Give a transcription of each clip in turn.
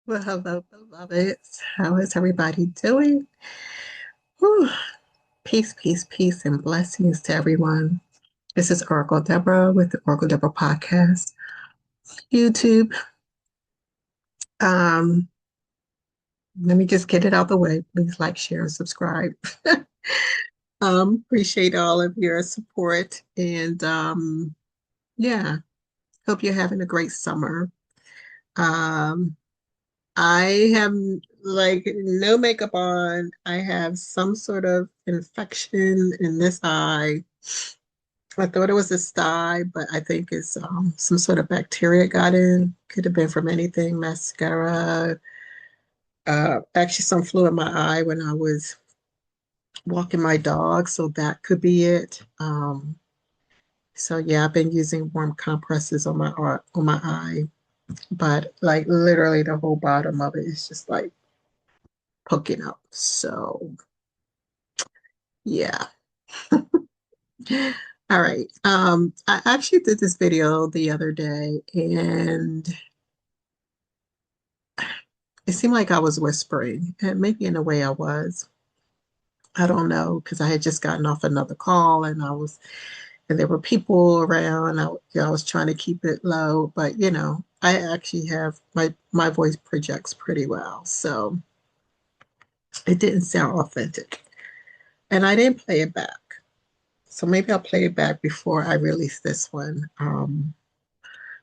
Well, hello, beloveds. How is everybody doing? Whew. Peace, peace, peace, and blessings to everyone. This is Oracle Deborah with the Oracle Deborah podcast, YouTube. Um, Let me just get it out the way. Please like, share, and subscribe. Appreciate all of your support, and yeah, hope you're having a great summer. Um, I have like no makeup on. I have some sort of infection in this eye. I thought it was a sty, but I think it's some sort of bacteria got in. Could have been from anything, mascara. Actually, some flew in my eye when I was walking my dog, so that could be it. So yeah, I've been using warm compresses on my eye, but like literally the whole bottom of it is just like poking up. So yeah. All right. I actually did this video the other day and it seemed like I was whispering, and maybe in a way I was. I don't know, because I had just gotten off another call and there were people around. I was trying to keep it low, but I actually have my voice projects pretty well. So it didn't sound authentic. And I didn't play it back. So maybe I'll play it back before I release this one. And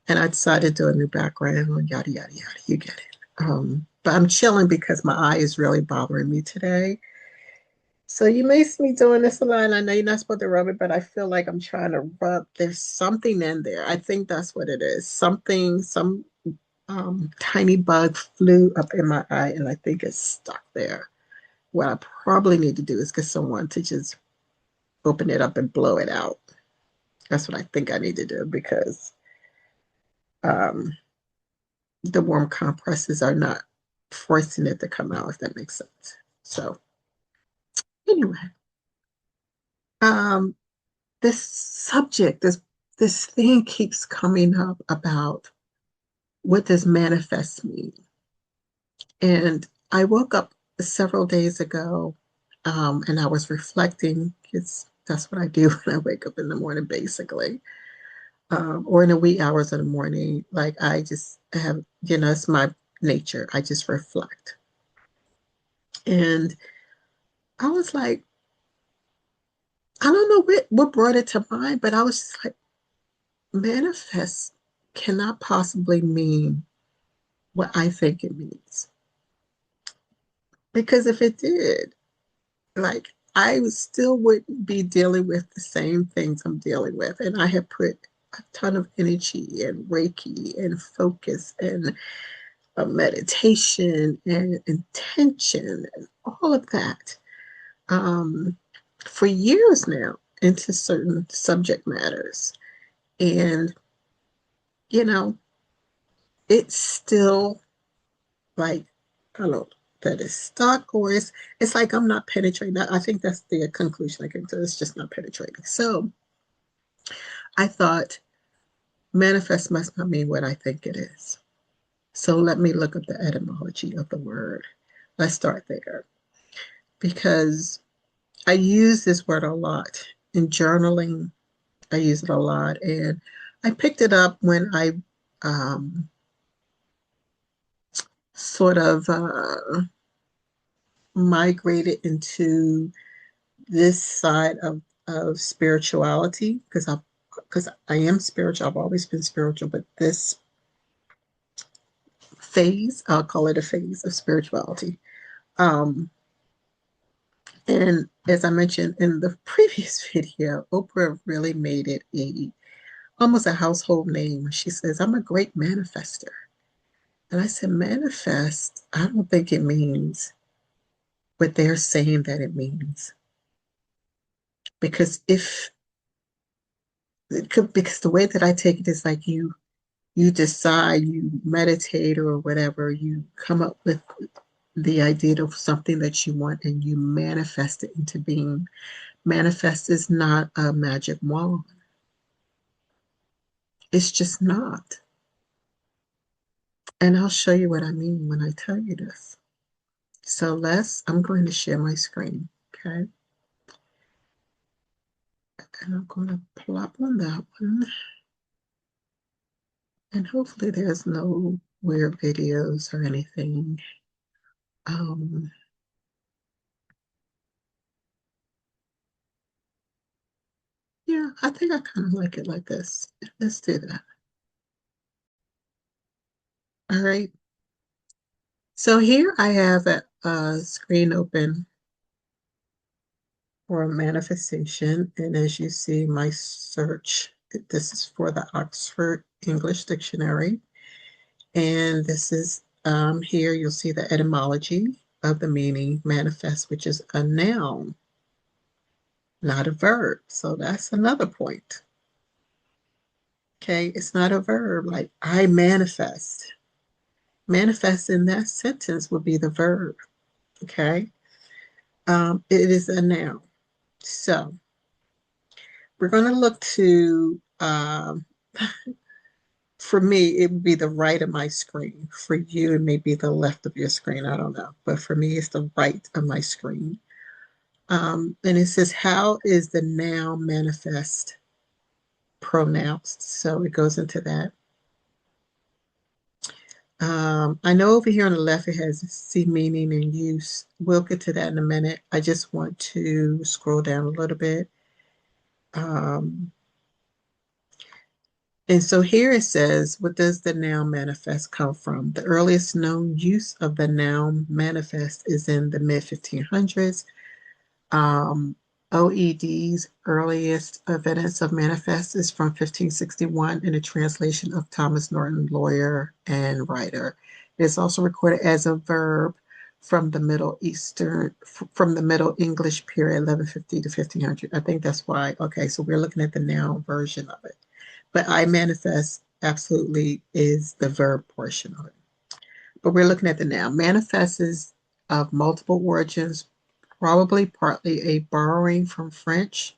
I decided to do a new background, yada, yada, yada. You get it. But I'm chilling because my eye is really bothering me today. So you may see me doing this a lot. And I know you're not supposed to rub it, but I feel like I'm trying to rub. There's something in there. I think that's what it is. Some tiny bug flew up in my eye, and I think it's stuck there. What I probably need to do is get someone to just open it up and blow it out. That's what I think I need to do because um, the warm compresses are not forcing it to come out, if that makes sense. So anyway, um, this subject, this thing keeps coming up about what does manifest mean? And I woke up several days ago, and I was reflecting. That's what I do when I wake up in the morning, basically, or in the wee hours of the morning. Like I just have, it's my nature. I just reflect. And I was like, I don't know what brought it to mind, but I was just like, manifest cannot possibly mean what I think it means. Because if it did, like still wouldn't be dealing with the same things I'm dealing with. And I have put a ton of energy and Reiki and focus and meditation and intention and all of that um, for years now into certain subject matters. And, you know, it's still like, I don't know, that is stuck or it's like I'm not penetrating. I think that's the conclusion I came to. It's just not penetrating. So I thought manifest must not mean what I think it is. So let me look up the etymology of the word. Let's start there because I use this word a lot in journaling. I use it a lot, and I picked it up when I um, sort of migrated into this side of spirituality because I am spiritual. I've always been spiritual, but this phase, I'll call it a phase of spirituality. Um, and as I mentioned in the previous video, Oprah really made it a almost a household name. She says, "I'm a great manifester." And I said, manifest, I don't think it means what they're saying that it means. Because if because the way that I take it is like you decide, you meditate or whatever, you come up with the idea of something that you want and you manifest it into being. Manifest is not a magic wand. It's just not. And I'll show you what I mean when I tell you this. So I'm going to share my screen, okay? And I'm going to plop on that one. And hopefully there's no weird videos or anything. Um, yeah, I think I kind of like it like this. Let's do that. All right. So here I have a screen open for manifestation. And as you see, my search, this is for the Oxford English Dictionary. And this is here you'll see the etymology of the meaning manifest, which is a noun, not a verb. So that's another point. Okay, it's not a verb like I manifest. Manifest in that sentence would be the verb. Okay, it is a noun. So we're going to look to, for me, it would be the right of my screen. For you, it may be the left of your screen. I don't know. But for me, it's the right of my screen. And it says, how is the noun manifest pronounced? So it goes into that. I know over here on the left it has see meaning and use. We'll get to that in a minute. I just want to scroll down a little bit. Um, and so here it says, what does the noun manifest come from? The earliest known use of the noun manifest is in the mid 1500s. OED's earliest evidence of manifest is from 1561 in a translation of Thomas Norton, lawyer and writer. It is also recorded as a verb from the Middle English period, 1150 to 1500. I think that's why. Okay, so we're looking at the noun version of it. But I manifest absolutely is the verb portion of it. But we're looking at the noun. Manifest is of multiple origins, probably partly a borrowing from French.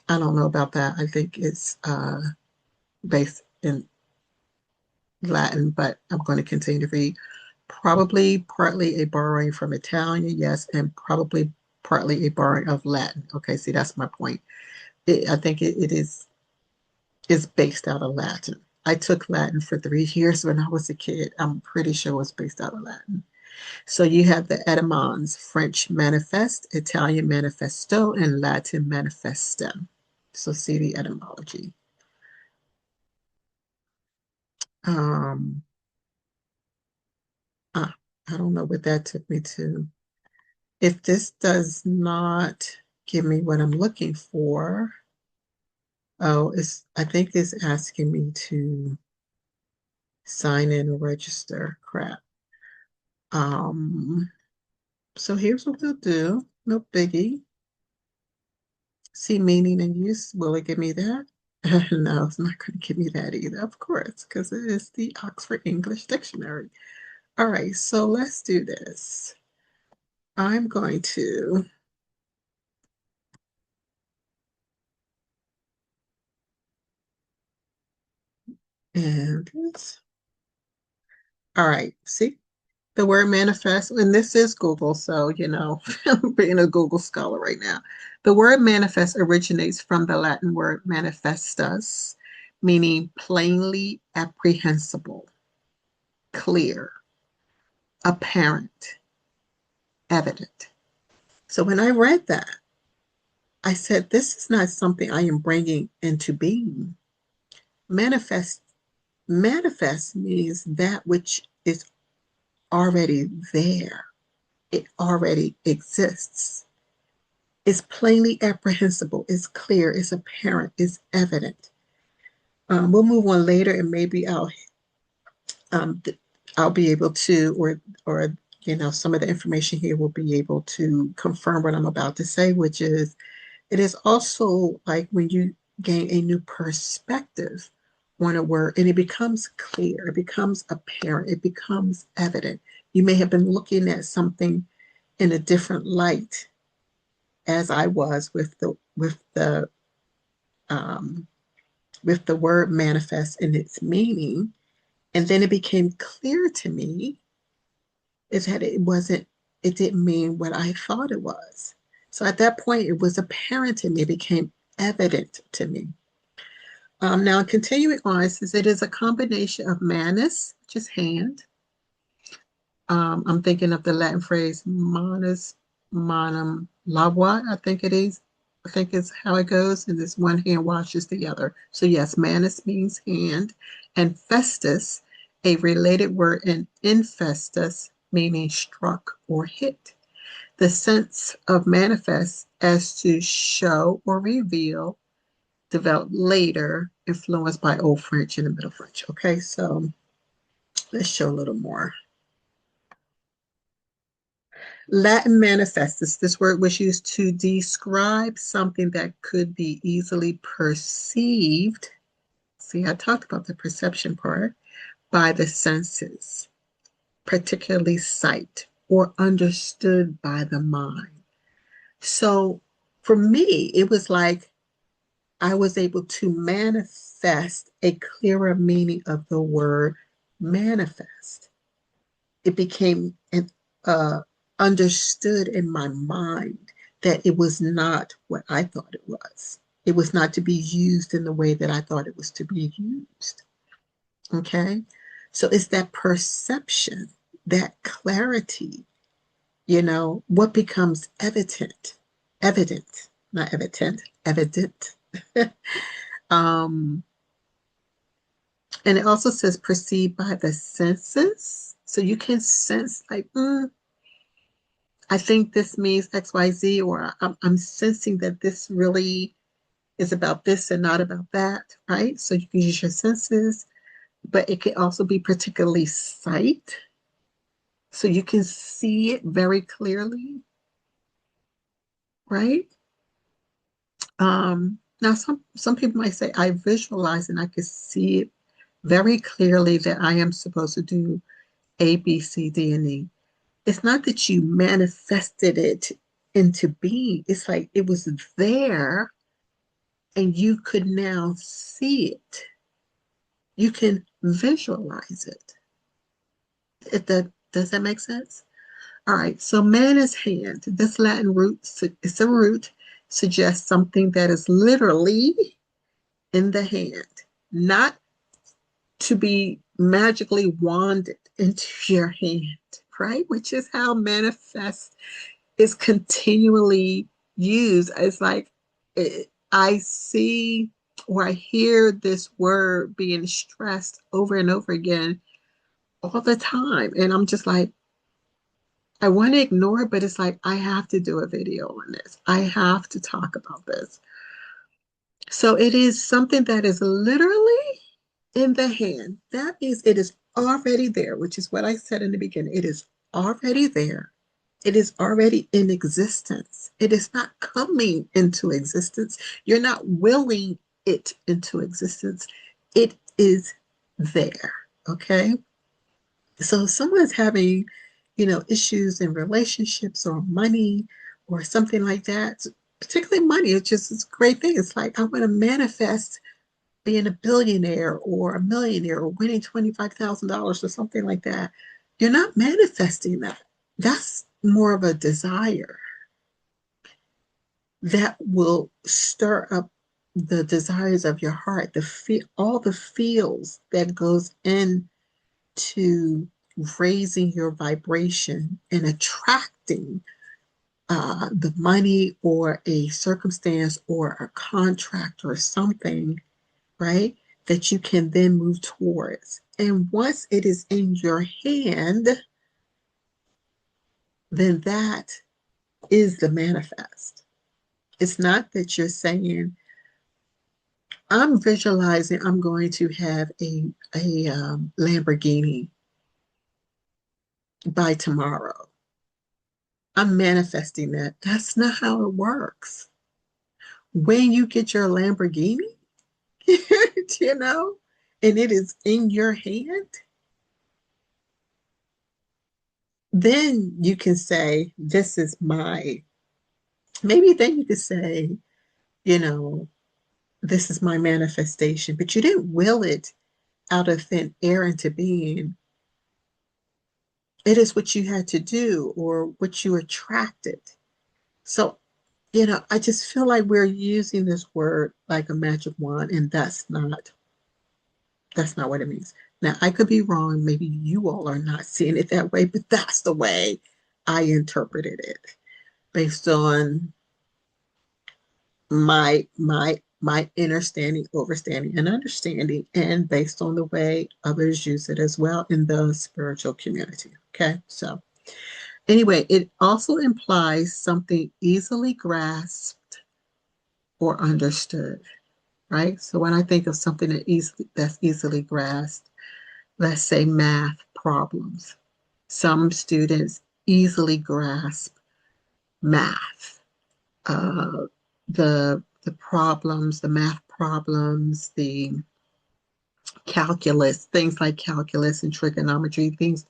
I don't know about that. I think it's based in Latin, but I'm going to continue to read. Probably partly a borrowing from Italian, yes, and probably partly a borrowing of Latin. Okay, see, that's my point. I think it is based out of Latin. I took Latin for 3 years when I was a kid. I'm pretty sure it was based out of Latin. So you have the etymons, French manifest, Italian manifesto, and Latin manifestem. So see the etymology. Um, ah, I don't know what that took me to. If this does not give me what I'm looking for, oh, I think it's asking me to sign in or register. Crap. Um, so here's what we'll do. No biggie. See meaning and use. Will it give me that? No, it's not going to give me that either, of course, because it is the Oxford English Dictionary. All right, so let's do this. I'm going to, and this. All right, see the word manifest, and this is Google, so I'm being a Google scholar right now. The word manifest originates from the Latin word manifestus, meaning plainly apprehensible, clear, apparent, evident. So when I read that, I said, this is not something I am bringing into being. Manifest, manifest means that which is already there. It already exists. It's plainly apprehensible. It's clear. It's apparent. It's evident. We'll move on later, and maybe um, I'll be able to, or some of the information here will be able to confirm what I'm about to say, which is it is also like when you gain a new perspective on a word and it becomes clear, it becomes apparent, it becomes evident. You may have been looking at something in a different light as I was um, with the word manifest and its meaning. And then it became clear to me is that it didn't mean what I thought it was. So at that point, it was apparent to me, it became evident to me. Now, continuing on, it says it is a combination of manus, which is hand. I'm thinking of the Latin phrase manus manum lava, I think it is. I think it's how it goes. And this one hand washes the other. So yes, manus means hand, and festus, a related word in infestus, meaning struck or hit. The sense of manifest as to show or reveal developed later, influenced by Old French and the Middle French. Okay, so let's show a little more. Latin manifestus, this word was used to describe something that could be easily perceived. See, I talked about the perception part by the senses, particularly sight, or understood by the mind. So for me, it was like I was able to manifest a clearer meaning of the word manifest. It became understood in my mind that it was not what I thought it was. It was not to be used in the way that I thought it was to be used. Okay. So it's that perception, that clarity, what becomes evident, not evident. um, and it also says perceived by the senses. So you can sense like, I think this means XYZ, or I'm sensing that this really is about this and not about that, right? So you can use your senses, but it can also be particularly sight. So you can see it very clearly, right? Now some people might say I visualize and I can see it very clearly that I am supposed to do A, B, C, D, and E. It's not that you manifested it into being. It's like it was there and you could now see it. You can visualize it. Does that make sense? All right, so manus hand. This Latin root, it's a root, suggests something that is literally in the hand, not to be magically wanded into your hand, right? Which is how manifest is continually used. It's like I see or I hear this word being stressed over and over again all the time. And I'm just like, I want to ignore it, but it's like, I have to do a video on this. I have to talk about this. So it is something that is literally in the hand. That means it is already there, which is what I said in the beginning. It is already there. It is already in existence. It is not coming into existence. You're not willing it into existence. It is there. Okay. So if someone's having, issues in relationships or money or something like that, particularly money, it's a great thing. It's like I want to manifest being a billionaire or a millionaire or winning $25,000 or something like that. You're not manifesting that. That's more of a desire that will stir up the desires of your heart, all the feels that goes into raising your vibration and attracting the money or a circumstance or a contract or something, right? That you can then move towards. And once it is in your hand, then that is the manifest. It's not that you're saying, I'm visualizing I'm going to have a Lamborghini by tomorrow. I'm manifesting that. That's not how it works. When you get your Lamborghini, and it is in your hand, then you can say, this is maybe then you could say, you know, this is my manifestation, but you didn't will it out of thin air into being, it is what you had to do or what you attracted. So, I just feel like we're using this word like a magic wand, and that's not what it means. Now, I could be wrong. Maybe you all are not seeing it that way, but that's the way I interpreted it based on my understanding, overstanding, and understanding, and based on the way others use it as well in the spiritual community. Okay, so anyway, it also implies something easily grasped or understood, right? So when I think of something that's easily grasped, let's say math problems. Some students easily grasp math, the problems, the math problems, the calculus, things like calculus and trigonometry, things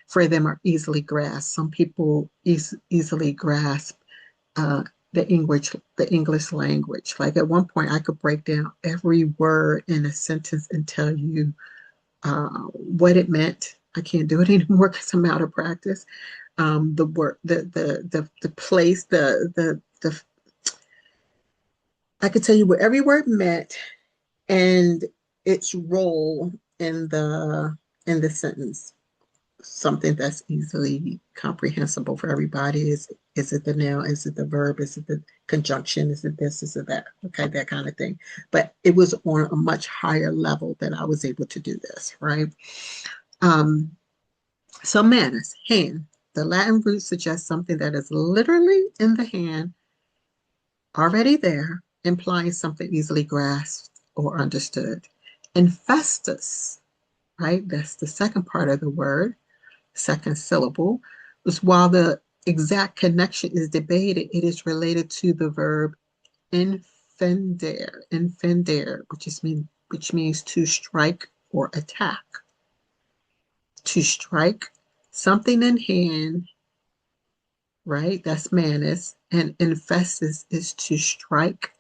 for them are easily grasped. Some people easily grasp uh, the English language. Like at one point, I could break down every word in a sentence and tell you what it meant. I can't do it anymore because I'm out of practice. The word, the place, the I could tell you what every word meant and its role in the sentence. Something that's easily comprehensible for everybody. Is it the noun? Is it the verb? Is it the conjunction? Is it this? Is it that? Okay, that kind of thing. But it was on a much higher level that I was able to do this, right? Um, so manus, hand. The Latin root suggests something that is literally in the hand, already there, implying something easily grasped or understood. Infestus, right? That's the second part of the word, second syllable, is while the exact connection is debated, it is related to the verb infendere, which means to strike or attack. To strike something in hand, right? That's manus, and infestus is to strike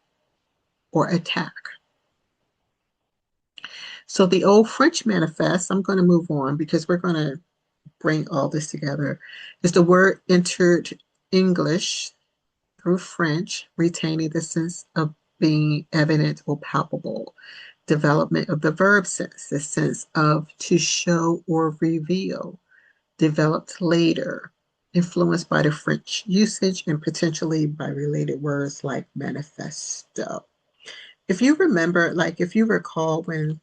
or attack. So the old French manifest, I'm going to move on because we're going to bring all this together, is the word entered English through French, retaining the sense of being evident or palpable. Development of the verb sense, the sense of to show or reveal, developed later, influenced by the French usage and potentially by related words like manifesto. If you remember, like if you recall when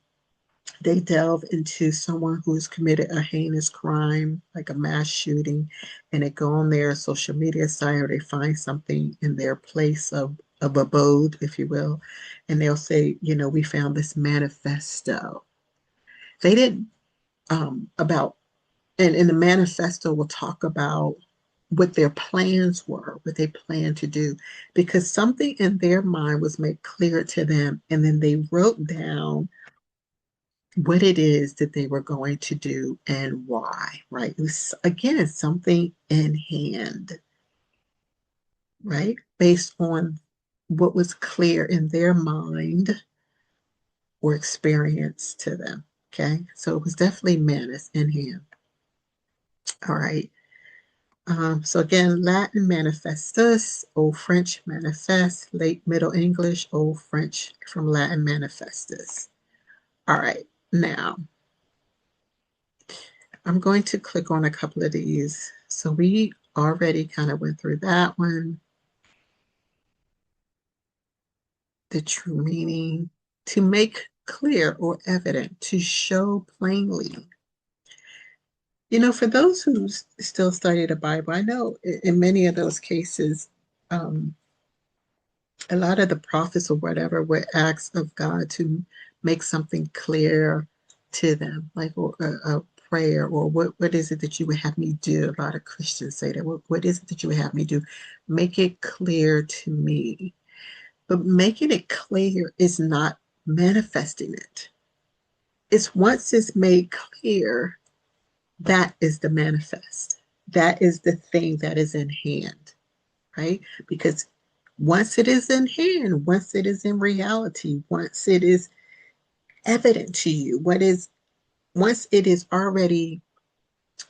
they delve into someone who's committed a heinous crime, like a mass shooting, and they go on their social media site or they find something in their place of abode, if you will, and they'll say, we found this manifesto. They didn't about, and in the manifesto will talk about what their plans were, what they planned to do, because something in their mind was made clear to them, and then they wrote down what it is that they were going to do and why, right? It was, again, something in hand, right? Based on what was clear in their mind or experience to them. Okay. So it was definitely manus in hand. All right. So again, Latin manifestus, Old French manifest, late Middle English, Old French from Latin manifestus. All right. Now, I'm going to click on a couple of these. So we already kind of went through that one. The true meaning, to make clear or evident, to show plainly. For those who still study the Bible, I know in many of those cases, um, a lot of the prophets or whatever were asked of God to make something clear to them, like a prayer, or what is it that you would have me do? A lot of Christians say that. What is it that you would have me do? Make it clear to me. But making it clear is not manifesting it. It's once it's made clear, that is the manifest. That is the thing that is in hand, right? Because once it is in hand, once it is in reality, once it is evident to you, what is once it is already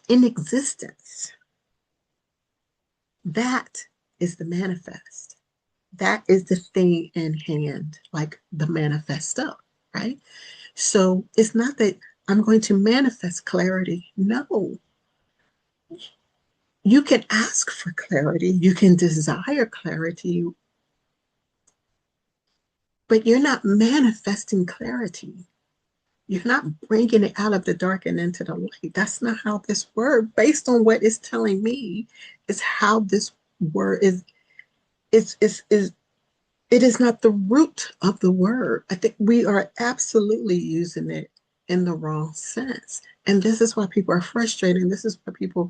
in existence, that is the manifest. That is the thing in hand, like the manifesto, right? So it's not that I'm going to manifest clarity. No, you can ask for clarity, you can desire clarity, but you're not manifesting clarity. You're not bringing it out of the dark and into the light. That's not how this word, based on what it's telling me, is how this word is it is not the root of the word. I think we are absolutely using it in the wrong sense. And this is why people are frustrated. This is why people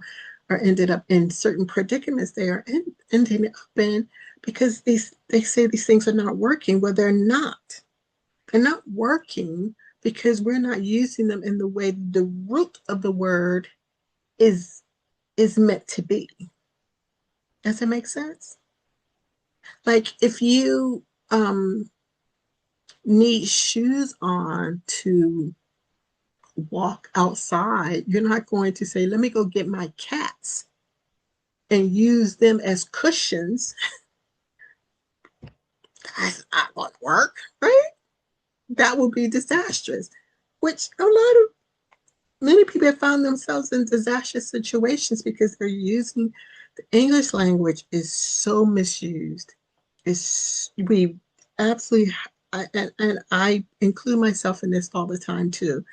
are ended up in certain predicaments they are ending up in, because they say these things are not working. Well, they're not. They're not working because we're not using them in the way the root of the word is is meant to be. Does it make sense? Like if you need shoes on to walk outside, you're not going to say, let me go get my cats and use them as cushions. That's not going to work, right? That would be disastrous, which a lot of many people have found themselves in disastrous situations because they're using the English language is so misused. It's we absolutely and I include myself in this all the time too.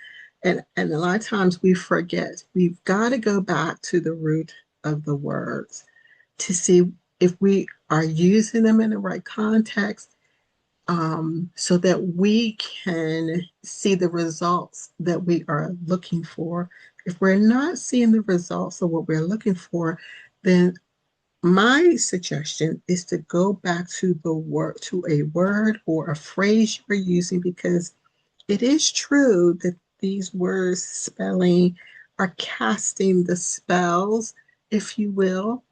And a lot of times we forget. We've got to go back to the root of the words to see if we are using them in the right context, so that we can see the results that we are looking for. If we're not seeing the results of what we're looking for, then my suggestion is to go back to the word, to a word or a phrase you're using, because it is true that these words spelling are casting the spells, if you will.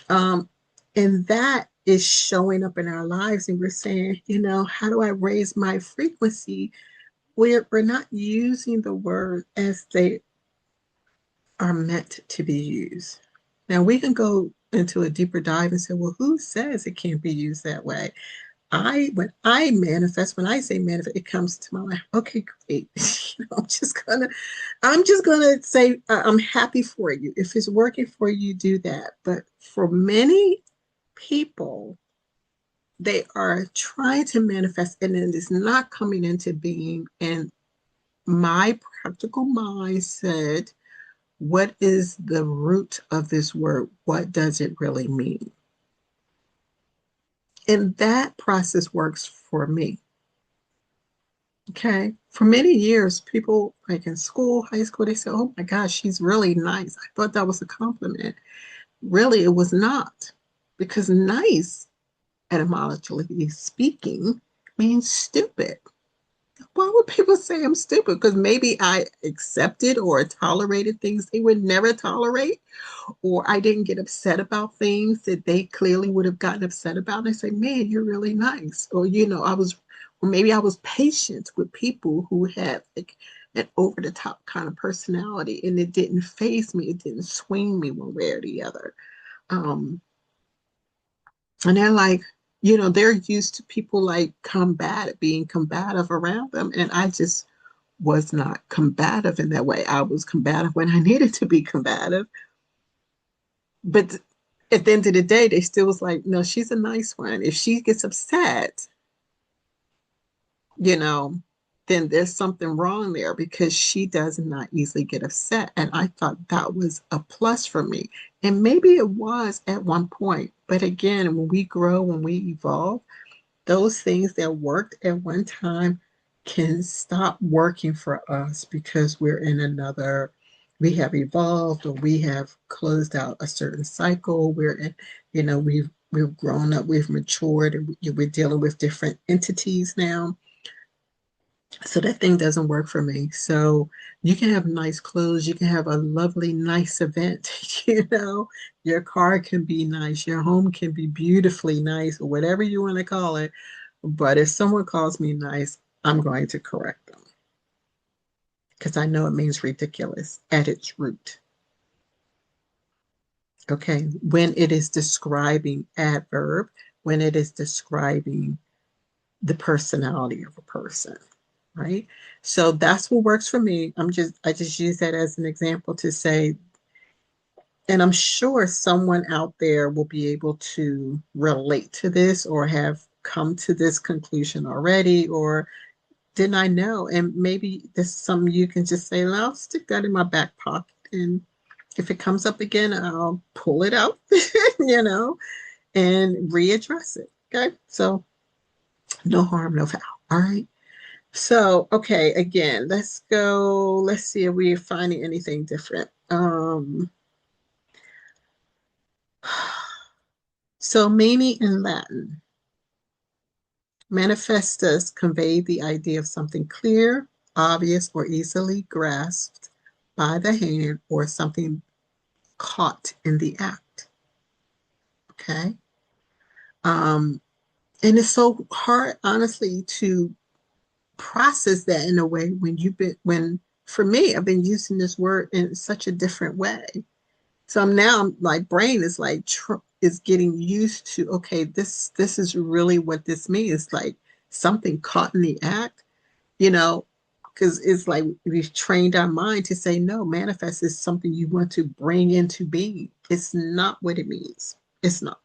Um, and that is showing up in our lives. And we're saying, how do I raise my frequency? We're not using the word as they are meant to be used. Now we can go into a deeper dive and say, well, who says it can't be used that way? When I manifest, when I say manifest, it comes to my life. Okay, great. I'm just gonna say I'm happy for you. If it's working for you, do that. But for many people, they are trying to manifest and it is not coming into being. And my practical mind said, what is the root of this word? What does it really mean? And that process works for me. Okay. For many years, people like in school, high school, they say, oh my gosh, she's really nice. I thought that was a compliment. Really, it was not. Because nice, etymologically speaking, means stupid. Why would people say I'm stupid? Because maybe I accepted or tolerated things they would never tolerate, or I didn't get upset about things that they clearly would have gotten upset about. And say, man, you're really nice. Or maybe I was patient with people who had like an over the top kind of personality and it didn't faze me. It didn't swing me one way or the other. Um, and they're like, they're used to people like being combative around them. And I just was not combative in that way. I was combative when I needed to be combative. But at the end of the day, they still was like, no, she's a nice one. If she gets upset, you know, then there's something wrong there because she does not easily get upset. And I thought that was a plus for me. And maybe it was at one point. But again, when we grow, when we evolve, those things that worked at one time can stop working for us because we have evolved or we have closed out a certain cycle. We've grown up, we've matured, and we're dealing with different entities now. So that thing doesn't work for me. So you can have nice clothes, you can have a lovely, nice event, your car can be nice, your home can be beautifully nice, or whatever you want to call it. But if someone calls me nice, I'm going to correct them. because I know it means ridiculous at its root. Okay, when it is describing adverb, when it is describing the personality of a person, right? So that's what works for me. I just use that as an example to say, and I'm sure someone out there will be able to relate to this or have come to this conclusion already, or didn't I know? And maybe this is something you can just say, well, I'll stick that in my back pocket. And if it comes up again, I'll pull it out, you know, and readdress it. Okay. So no harm, no foul. All right. So, okay, again, let's go. Let's see if we're finding anything different. So meaning in Latin, manifestus convey the idea of something clear, obvious, or easily grasped by the hand, or something caught in the act. Okay. Um, and it's so hard, honestly, to process that in a way when for me, I've been using this word in such a different way. So my brain is like is getting used to, okay, this is really what this means, like something caught in the act, you know, because it's like we've trained our mind to say, no, manifest is something you want to bring into being. It's not what it means. It's not.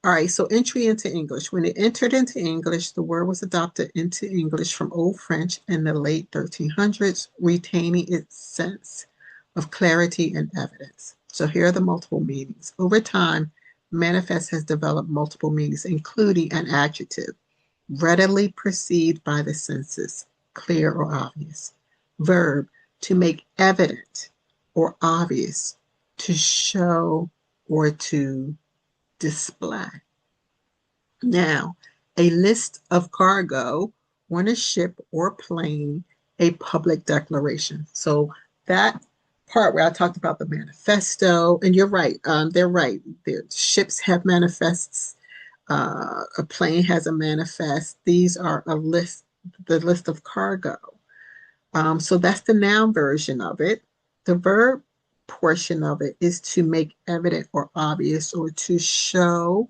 All right, so entry into English. When it entered into English, the word was adopted into English from Old French in the late 1300s, retaining its sense of clarity and evidence. So here are the multiple meanings. Over time, manifest has developed multiple meanings, including an adjective, readily perceived by the senses, clear or obvious. Verb, to make evident or obvious, to show or to display. Now, a list of cargo on a ship or plane, a public declaration. So that part where I talked about the manifesto, and you're right, they're right. Ships have manifests. A plane has a manifest. These are the list of cargo. So that's the noun version of it. The verb portion of it is to make evident or obvious, or to show,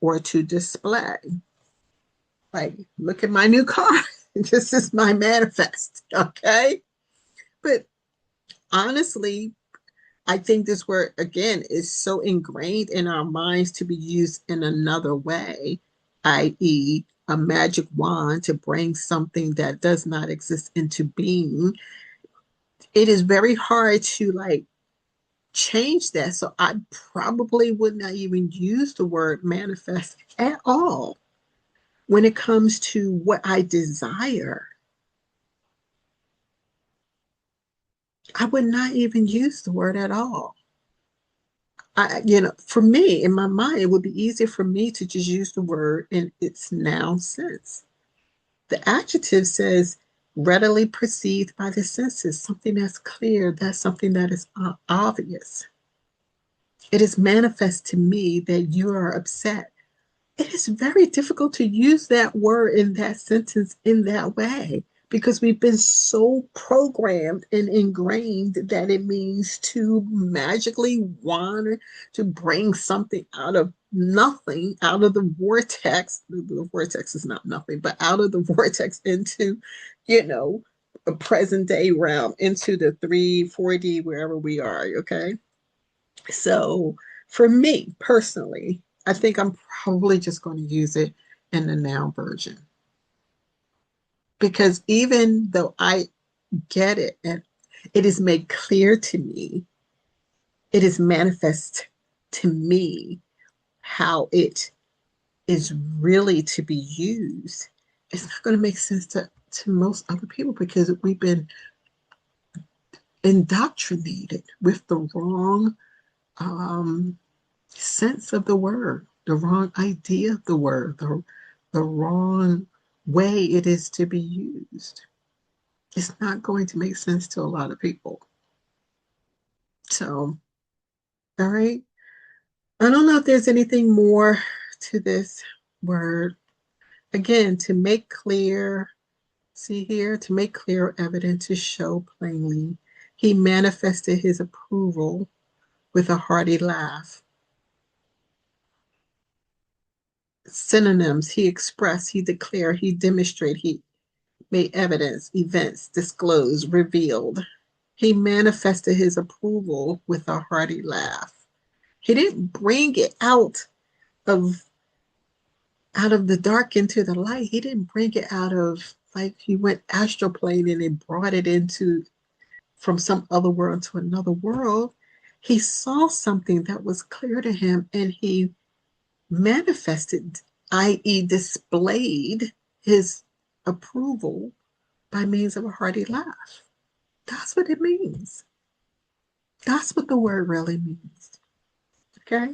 or to display. Like, look at my new car. This is my manifest. Okay. But honestly, I think this word, again, is so ingrained in our minds to be used in another way, i.e., a magic wand to bring something that does not exist into being. It is very hard to like change that. So I probably would not even use the word manifest at all when it comes to what I desire. I would not even use the word at all. For me, in my mind, it would be easier for me to just use the word in its noun sense. The adjective says readily perceived by the senses, something that's clear, that's something that is obvious. It is manifest to me that you are upset. It is very difficult to use that word in that sentence in that way because we've been so programmed and ingrained that it means to magically want to bring something out of nothing, out of the vortex. The vortex is not nothing, but out of the vortex into, a present day realm, into the 3, 4D, wherever we are. Okay. So for me personally, I think I'm probably just going to use it in the noun version. Because even though I get it and it is made clear to me, it is manifest to me how it is really to be used. It's not going to make sense to most other people because we've been indoctrinated with the wrong um, sense of the word, the wrong idea of the word, the wrong way it is to be used. It's not going to make sense to a lot of people. So, all right. I don't know if there's anything more to this word. Again, to make clear, See here, to make clear evident, to show plainly. He manifested his approval with a hearty laugh. Synonyms: he expressed, he declared, he demonstrated, he made evidence, events, disclosed, revealed. He manifested his approval with a hearty laugh. He didn't bring it of out of the dark into the light. He didn't bring it out of, like, he went astral plane and it brought it into from some other world to another world. He saw something that was clear to him and he manifested, i.e., displayed his approval by means of a hearty laugh. That's what it means. That's what the word really means. Okay.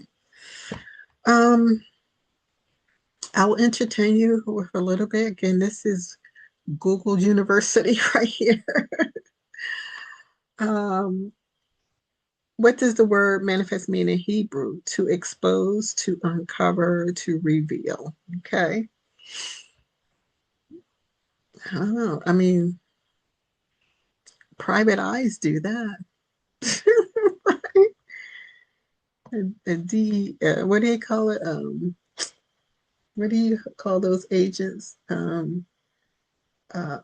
Um, I will entertain you with a little bit. Again, this is Google University right here. um, what does the word manifest mean in Hebrew? To expose, to uncover, to reveal. Okay. I don't know. I mean, private eyes do that. What do you call it? What do you call those agents?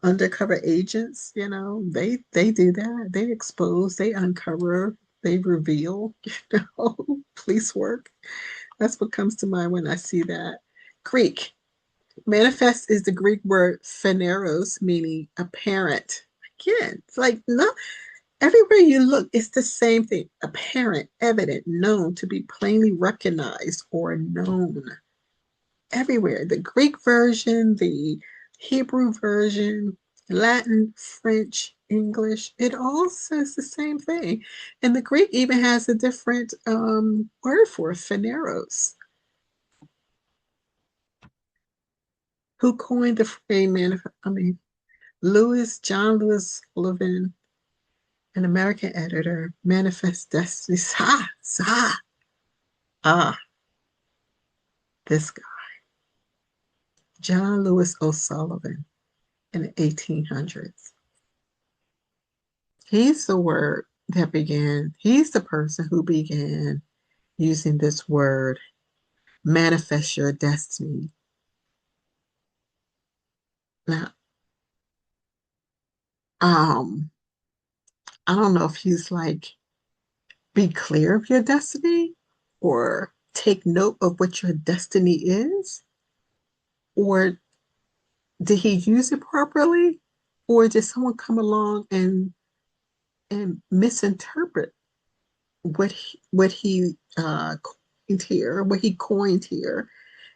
Undercover agents, they do that. They expose, they uncover, they reveal, police work. That's what comes to mind when I see that. Greek. Manifest is the Greek word phaneros, meaning apparent. Again, it's like, no, everywhere you look, it's the same thing. Apparent, evident, known, to be plainly recognized or known. Everywhere. The Greek version, the Hebrew version, Latin, French, English, it all says the same thing. And the Greek even has a different word for it, phaneros. Who coined the phrase John Lewis Sullivan, an American editor, Manifest Destiny. Ah, this guy, John Lewis O'Sullivan in the 1800s. He's the word that began, he's the person who began using this word, manifest your destiny. Now, I don't know if he's like, be clear of your destiny or take note of what your destiny is, or did he use it properly, or did someone come along and misinterpret what he coined here,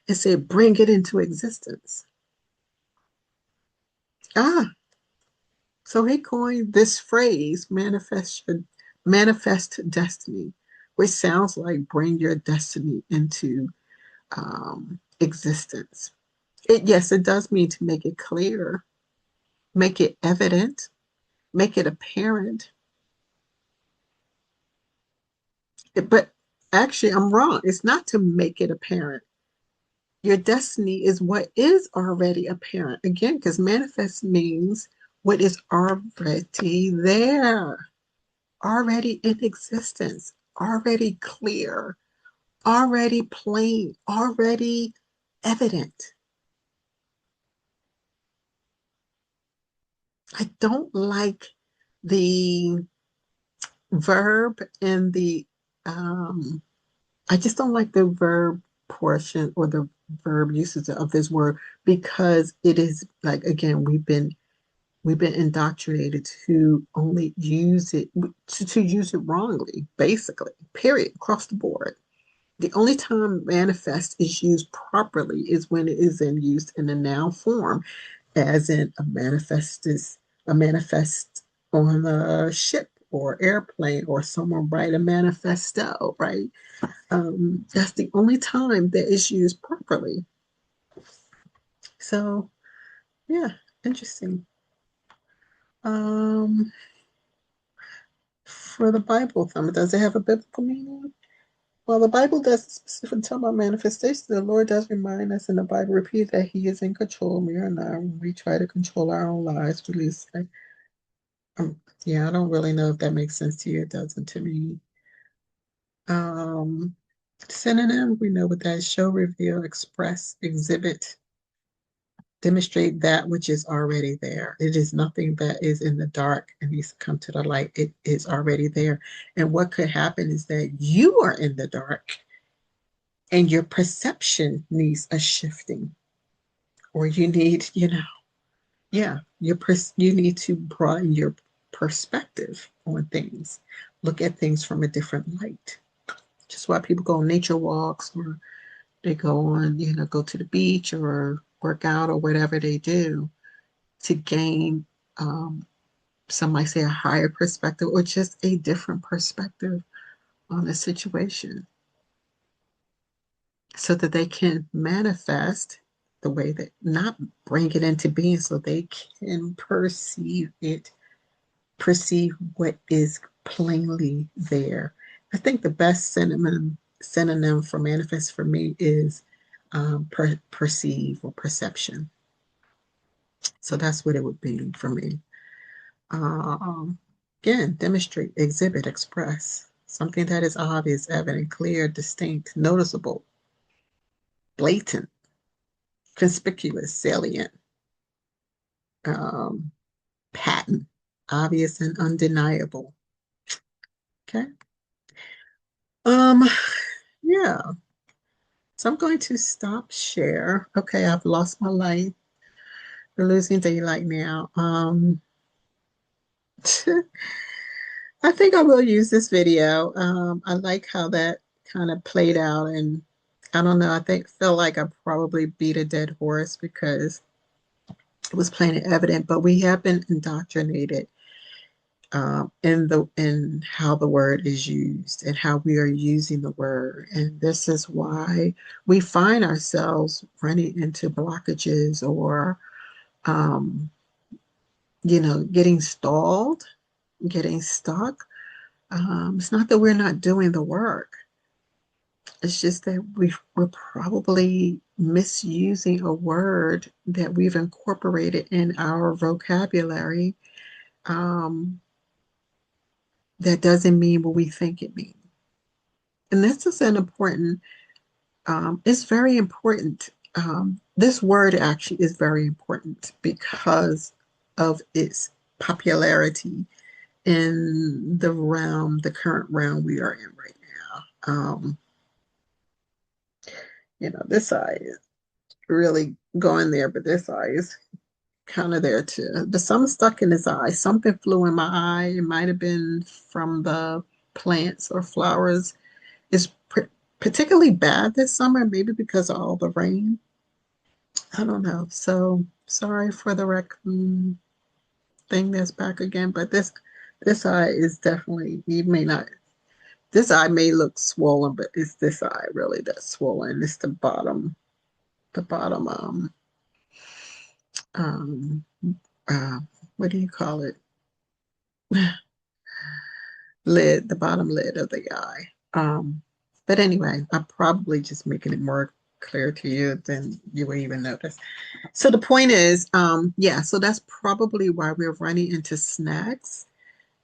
and said, bring it into existence. Ah, so he coined this phrase, manifest destiny, which sounds like bring your destiny into existence. Yes, it does mean to make it clear, make it evident, make it apparent. But actually, I'm wrong. It's not to make it apparent. Your destiny is what is already apparent. Again, because manifest means what is already there, already in existence, already clear, already plain, already evident. I don't like the verb and I just don't like the verb portion or the verb usage of this word, because it is like, again, we've been indoctrinated to only use it to use it wrongly, basically, period, across the board. The only time manifest is used properly is when it is used in a noun form, as in a manifest on a ship or airplane, or someone write a manifesto, right? That's the only time that it's used properly. So, yeah, interesting. For the Bible thumb, does it have a biblical meaning? Well, the Bible does specifically talk about manifestation. The Lord does remind us in the Bible, repeat that He is in control. We are not. We try to control our own lives. Release. Yeah, I don't really know if that makes sense to you. It doesn't to me. Um, Synonym, we know what that is: show, reveal, express, exhibit, demonstrate that which is already there. It is nothing that is in the dark and needs to come to the light. It is already there. And what could happen is that you are in the dark and your perception needs a shifting, or you need, yeah, you need to broaden your perspective on things. Look at things from a different light. Just why people go on nature walks, or they go on, go to the beach or work out or whatever they do to gain, some might say, a higher perspective or just a different perspective on a situation so that they can manifest the way that, not bring it into being, so they can perceive it, perceive what is plainly there. I think the best synonym for manifest for me is perceive or perception. So that's what it would be for me. Um, Again, demonstrate, exhibit, express something that is obvious, evident, clear, distinct, noticeable, blatant, conspicuous, salient, um, patent, obvious and undeniable. Okay. Um, yeah. So I'm going to stop share. Okay, I've lost my light. We're losing daylight now. I think I will use this video. I like how that kind of played out, and I don't know. I feel like I probably beat a dead horse because it was plain and evident. But we have been indoctrinated, in how the word is used and how we are using the word, and this is why we find ourselves running into blockages or, um, getting stalled, getting stuck. It's not that we're not doing the work. It's just that we're probably misusing a word that we've incorporated in our vocabulary, um, that doesn't mean what we think it means. And this is an important, it's very important. This word actually is very important because of its popularity in the current realm we are in right now. This eye is really going there, but this eye is kind of there too. But something stuck in his eye. Something flew in my eye. It might have been from the plants or flowers. It's particularly bad this summer, maybe because of all the rain. I don't know. So sorry for the raccoon thing that's back again, but this eye is definitely, you may not, this eye may look swollen, but it's this eye really that's swollen. It's the bottom, um, uh, what do you call it? Lid, the bottom lid of the eye. But anyway, I'm probably just making it more clear to you than you will even notice. So the point is, yeah, so that's probably why we're running into snags,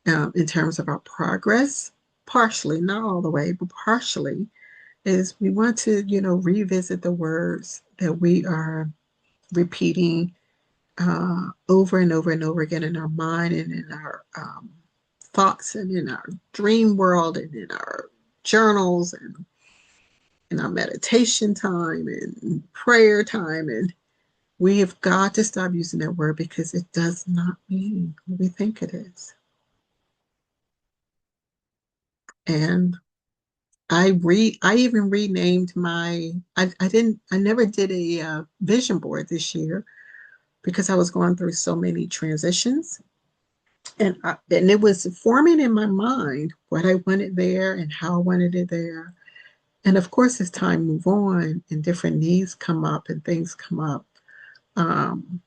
in terms of our progress, partially, not all the way, but partially, is we want to, revisit the words that we are repeating, over and over and over again in our mind and in our, thoughts and in our dream world and in our journals and in our meditation time and prayer time. And we have got to stop using that word because it does not mean what we think it is. And I even renamed I never did a, vision board this year because I was going through so many transitions, and it was forming in my mind what I wanted there and how I wanted it there. And of course, as time move on and different needs come up and things come up, um,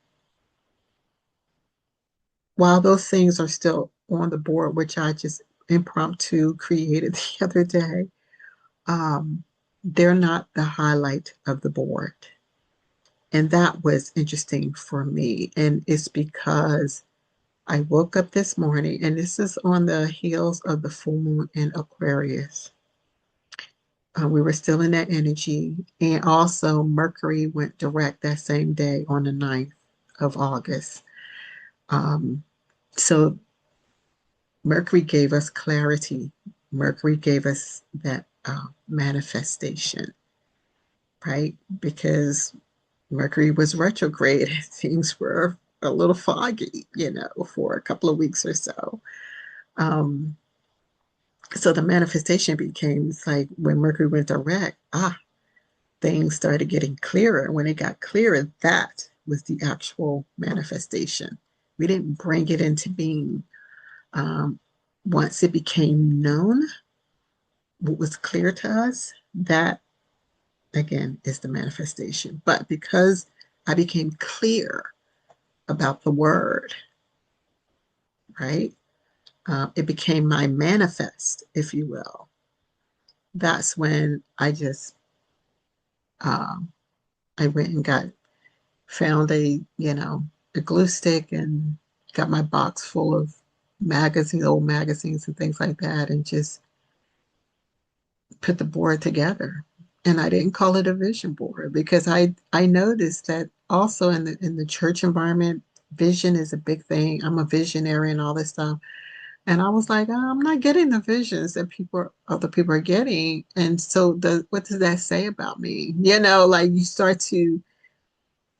while those things are still on the board, which I just impromptu created the other day, um, they're not the highlight of the board. And that was interesting for me. And it's because I woke up this morning, and this is on the heels of the full moon in Aquarius. We were still in that energy. And also, Mercury went direct that same day on the 9th of August. Um, so, Mercury gave us clarity. Mercury gave us that manifestation, right? Because Mercury was retrograde. Things were a little foggy, for a couple of weeks or so. Um, so the manifestation became, it's like when Mercury went direct, things started getting clearer. When it got clearer, that was the actual manifestation. We didn't bring it into being. Um, Once it became known, what was clear to us, that again is the manifestation. But because I became clear about the word, right? It became my manifest, if you will. That's when um, I went and found a glue stick and got my box full of magazines, old magazines and things like that, and just put the board together. And I didn't call it a vision board because I noticed that also in the church environment, vision is a big thing. I'm a visionary and all this stuff. And I was like, I'm not getting the visions that other people are getting. And so what does that say about me? Like you start to,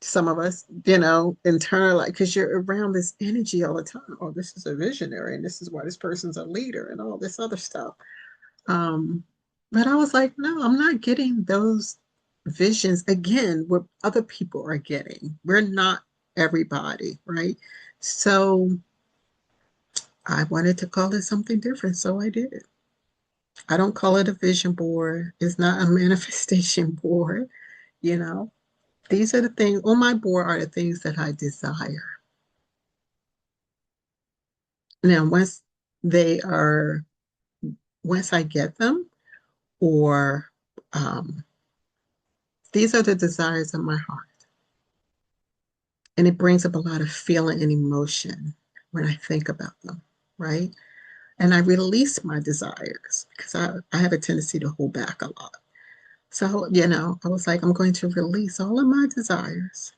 some of us, internalize, because you're around this energy all the time. Oh, this is a visionary, and this is why this person's a leader, and all this other stuff. Um, but I was like, no, I'm not getting those visions again, what other people are getting. We're not everybody, right? So I wanted to call it something different, so I did. I don't call it a vision board. It's not a manifestation board, you know. These are the things on my board are the things that I desire. Now, they are, once I get them, or these are the desires of my heart. And it brings up a lot of feeling and emotion when I think about them, right? And I release my desires because I have a tendency to hold back a lot. So, I was like, I'm going to release all of my desires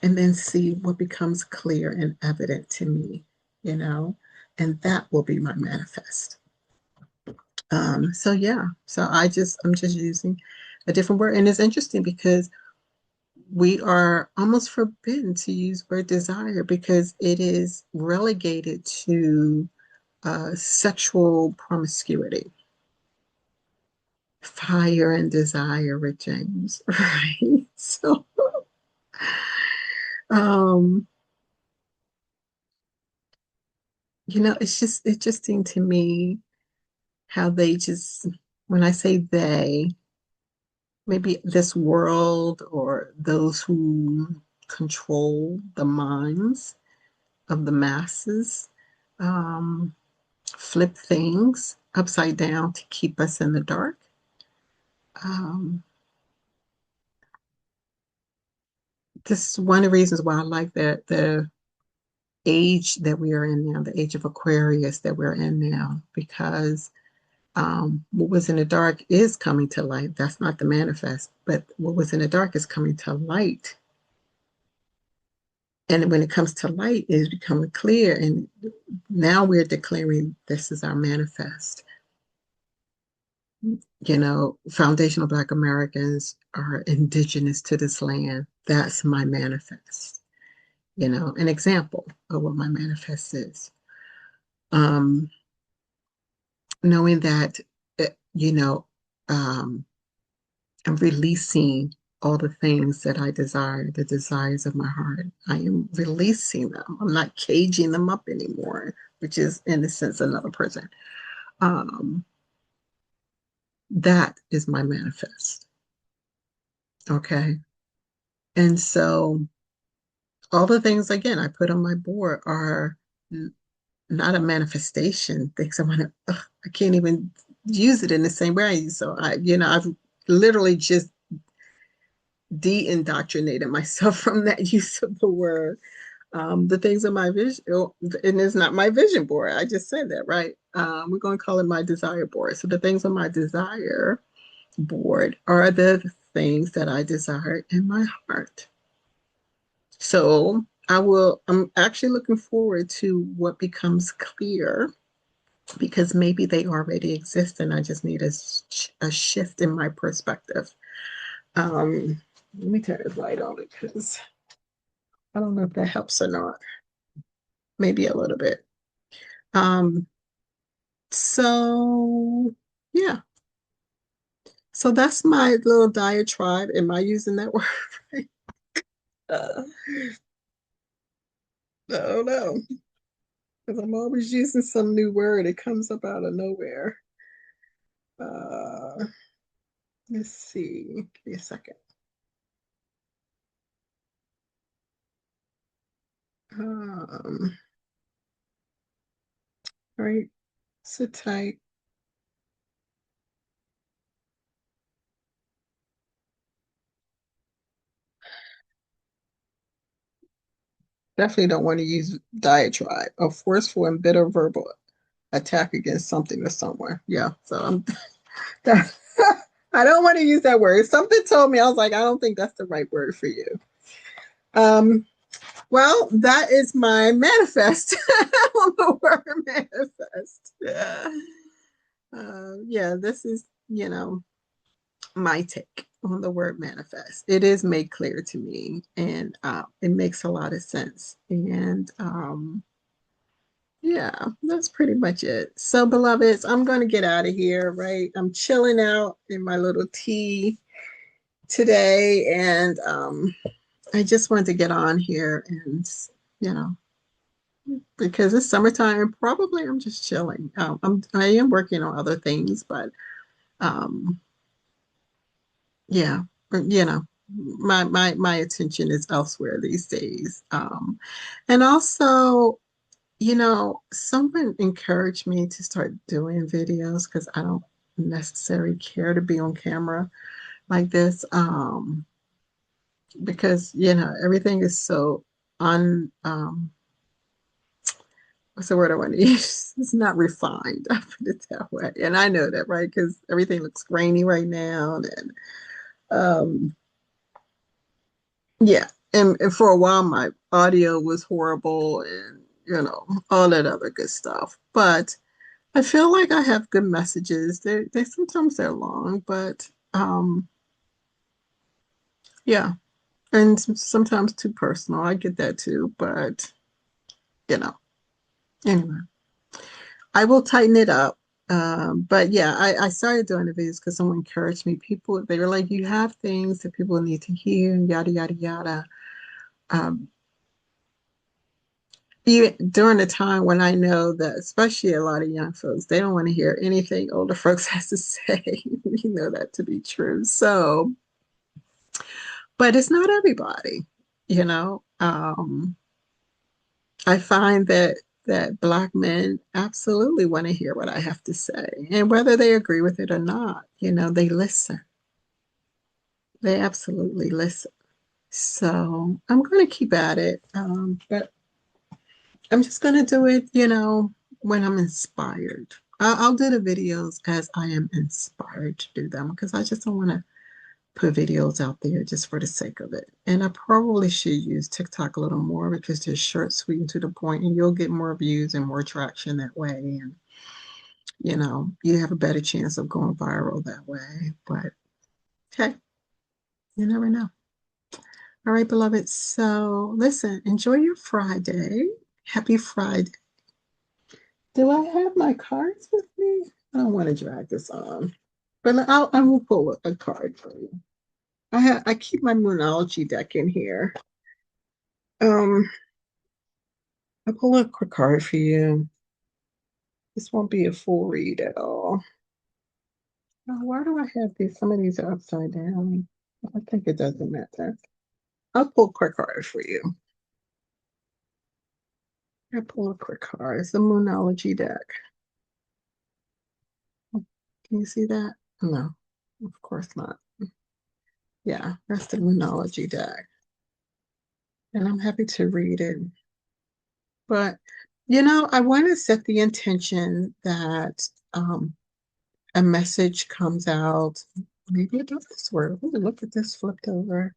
and then see what becomes clear and evident to me, you know, and that will be my manifest. So yeah, I'm just using a different word. And it's interesting because we are almost forbidden to use word desire because it is relegated to sexual promiscuity, fire and desire, Rick James, right? So, um, it's just interesting to me how they just, when I say they, maybe this world or those who control the minds of the masses, um, flip things upside down to keep us in the dark. Um, this is one of the reasons why I like that the age that we are in now, the age of Aquarius that we're in now, because what was in the dark is coming to light. That's not the manifest, but what was in the dark is coming to light. And when it comes to light, it is becoming clear. And now we're declaring this is our manifest. Foundational Black Americans are indigenous to this land. That's my manifest. An example of what my manifest is. Um, Knowing that, uh, you know, um, I'm releasing all the things that I desire, the desires of my heart. I am releasing them. I'm not caging them up anymore, which is, in a sense, another person. Um, that is my manifest. Okay. And so all the things, again, I put on my board are not a manifestation. Things I want to, I can't even. use it in the same way. So I've literally just de-indoctrinated myself from that use of the word. The things on my vision, and it's not my vision board. I just said that, right? We're going to call it my desire board. So the things on my desire board are the things that I desire in my heart. So I'm actually looking forward to what becomes clear because maybe they already exist and I just need a shift in my perspective. Let me turn this light on because I don't know if that helps or not. Maybe a little bit. Um, so yeah. So that's my little diatribe. Am I using that word right? Uh, no, no. Because I'm always using some new word. It comes up out of nowhere. Uh, let's see. Give me a second. Um, right. Sit tight. Definitely don't want to use diatribe, a forceful and bitter verbal attack against something or someone. Yeah. So I'm I don't want to use that word. Something told me, I was like, I don't think that's the right word for you. Um, well, that is my manifest on the word manifest. Yeah, this is, my take on the word manifest. It is made clear to me and it makes a lot of sense. And yeah, that's pretty much it. So, beloveds, I'm going to get out of here, right? I'm chilling out in my little tea today. And I just wanted to get on here and, you know, because it's summertime, probably I'm just chilling. I am working on other things, but um, yeah, my attention is elsewhere these days. And also, someone encouraged me to start doing videos because I don't necessarily care to be on camera like this. Because everything is so un what's the word I want to use? It's not refined. I put it that way, and I know that, right? Because everything looks grainy right now, and um, yeah. And for a while, my audio was horrible, and all that other good stuff. But I feel like I have good messages. They sometimes they're long, but yeah, and sometimes too personal. I get that too, but you know, anyway. I will tighten it up. But yeah, I started doing the videos because someone encouraged me. People, they were like, you have things that people need to hear and yada, yada, yada. Um, Even during a time when I know that, especially a lot of young folks, they don't want to hear anything older folks has to say. You know that to be true. So, but it's not everybody, you know. I find that Black men absolutely want to hear what I have to say. And whether they agree with it or not, they listen. They absolutely listen. So I'm going to keep at it. But I'm just going to do it, when I'm inspired. I'll do the videos as I am inspired to do them because I just don't want to put videos out there just for the sake of it. And I probably should use TikTok a little more because they're short, sweet, and to the point, and you'll get more views and more traction that way. And, you have a better chance of going viral that way. But hey, you never know. All right, beloved. So listen, enjoy your Friday. Happy Friday. Do I have my cards with me? I don't want to drag this on, but I will pull a card for you. I keep my Moonology deck in here. Um, I'll pull a quick card for you. This won't be a full read at all. Why do I have these? Some of these are upside down. I think it doesn't matter. I'll pull a quick card for you. I pull a quick card. It's the Moonology deck. Can you see that? No, of course not. Yeah, that's the Moonology deck. And I'm happy to read it. But, I want to set the intention that a message comes out. Maybe about this word. Ooh, look at this flipped over.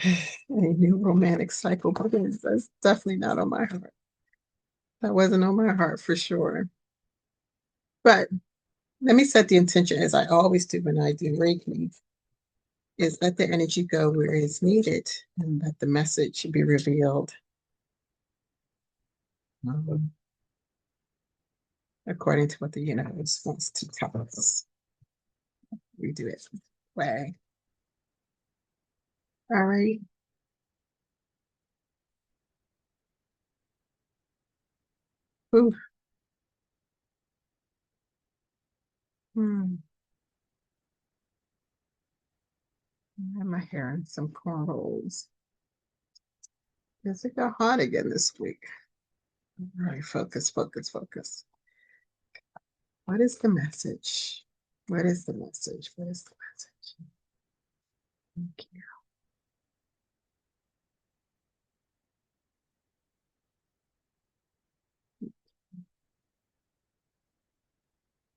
A new romantic cycle begins. That's definitely not on my heart. That wasn't on my heart for sure. But let me set the intention as I always do when I do Reiki, is let the energy go where it's needed and let the message be revealed um, according to what the universe wants to tell us. We do it this way. All right. Ooh. Hmm. I have my hair in some cornrows. Yes, it got hot again this week. All right, focus, focus, focus. What is the message? What is the message? What is the message? Thank you.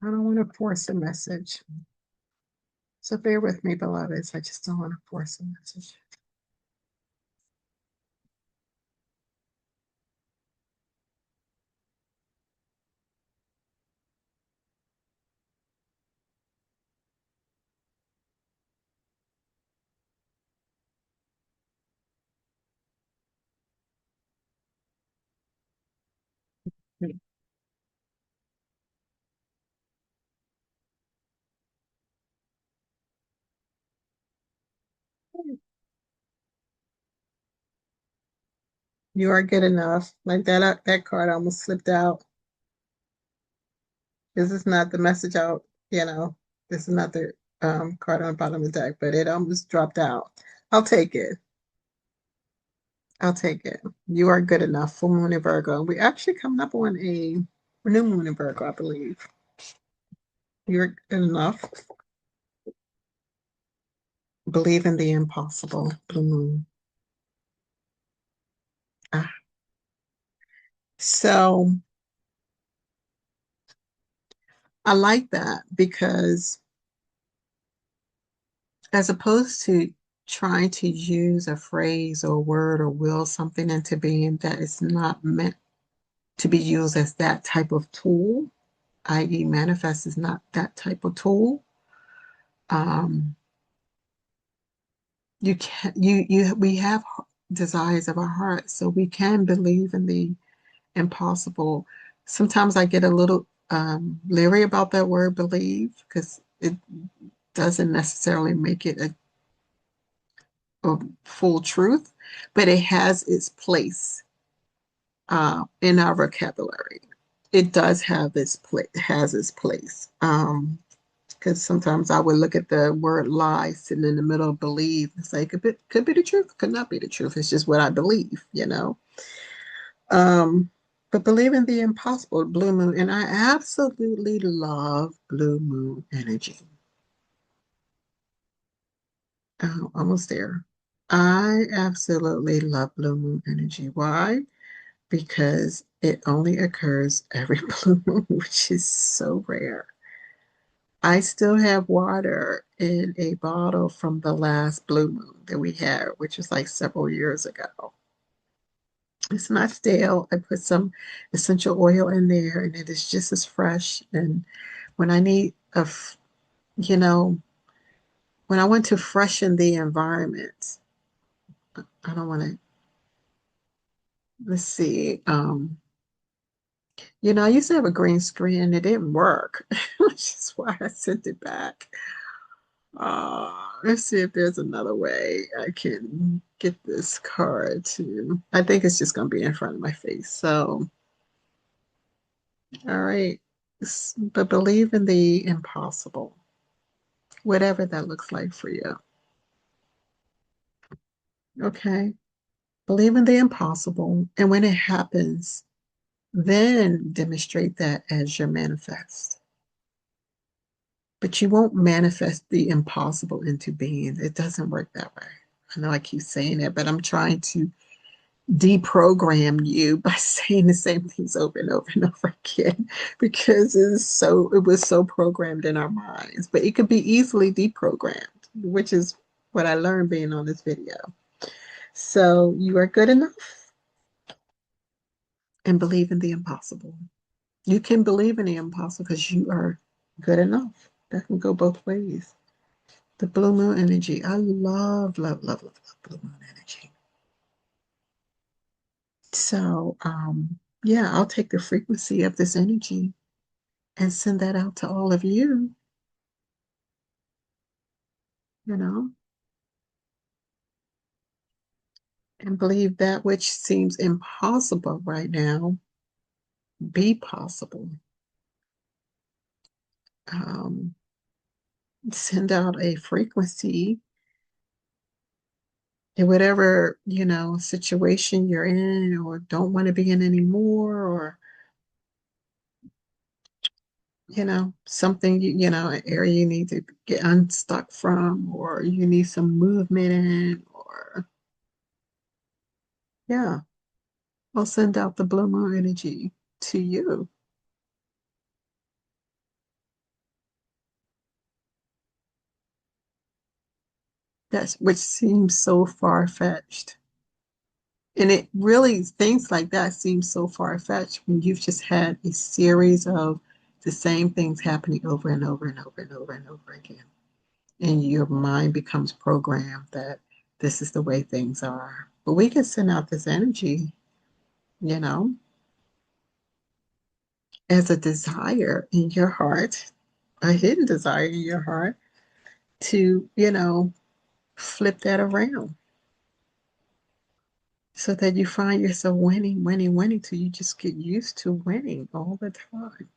I don't want to force a message. So bear with me, beloveds. I just don't want to force a message. You are good enough. Like that card almost slipped out. This is not the message out, you know. This is not the card on the bottom of the deck, but it almost dropped out. I'll take it. I'll take it. You are good enough. Full moon in Virgo. We actually coming up on a new moon in Virgo, I believe. You're good enough. Believe in the impossible. Blue moon. Ah. So I like that because as opposed to trying to use a phrase or a word or will something into being that is not meant to be used as that type of tool, i.e., manifest is not that type of tool. Um, you can you we have desires of our heart, so we can believe in the impossible. Sometimes I get a little leery about that word believe because it doesn't necessarily make it a full truth, but it has its place in our vocabulary. It does have its place, has its place. Because sometimes I would look at the word lie sitting in the middle of believe and say, could be the truth, could not be the truth. It's just what I believe, you know. Um, but believe in the impossible, blue moon. And I absolutely love blue moon energy. Almost there. I absolutely love blue moon energy. Why? Because it only occurs every blue moon, which is so rare. I still have water in a bottle from the last blue moon that we had, which was like several years ago. It's not stale. I put some essential oil in there and it is just as fresh. And when I need you know, when I want to freshen the environment, I don't want to, let's see. I used to have a green screen and it didn't work, which is why I sent it back. Let's see if there's another way I can get this card to. I think it's just going to be in front of my face. So, all right. But believe in the impossible, whatever that looks like for you. Okay. Believe in the impossible. And when it happens, Then demonstrate that as your manifest. But you won't manifest the impossible into being. It doesn't work that way. I know I keep saying it, but I'm trying to deprogram you by saying the same things over and over and over again because it was so programmed in our minds. But it could be easily deprogrammed, which is what I learned being on this video. So you are good enough and believe in the impossible. You can believe in the impossible because you are good enough. That can go both ways. The blue moon energy. I love, love, love, love, love blue moon energy. So, yeah, I'll take the frequency of this energy and send that out to all of you, you know, and believe that which seems impossible right now be possible. Um, Send out a frequency in whatever, situation you're in or don't want to be in anymore, or, something, an area you need to get unstuck from, or you need some movement in, or, yeah. I'll send out the blue moon energy to you. That's which seems so far-fetched. And it really, things like that seem so far-fetched when you've just had a series of the same things happening over and over and over and over and over again. And your mind becomes programmed that this is the way things are. But we can send out this energy, you know, as a desire in your heart, a hidden desire in your heart to, flip that around so that you find yourself winning, winning, winning till you just get used to winning all the time.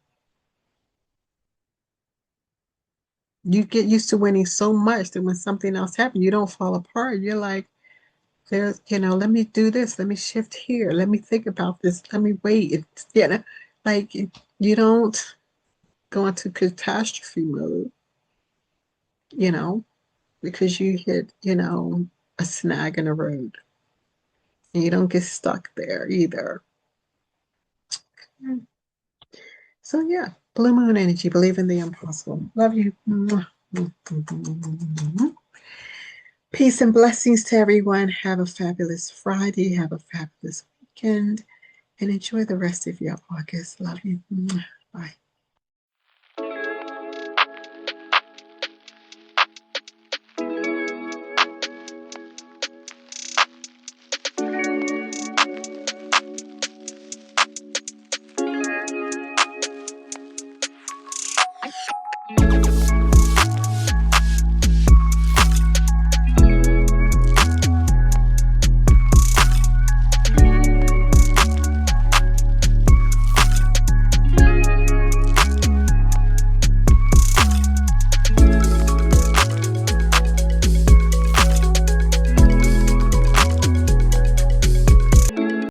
You get used to winning so much that when something else happens, you don't fall apart. You're like, let me do this, let me shift here, let me think about this, let me wait. Like you don't go into catastrophe mode, you know, because you hit, a snag in the road. And you don't get stuck there either. So yeah, blue moon energy, believe in the impossible. Love you. Peace and blessings to everyone. Have a fabulous Friday. Have a fabulous weekend. And enjoy the rest of your August. Love you. Bye.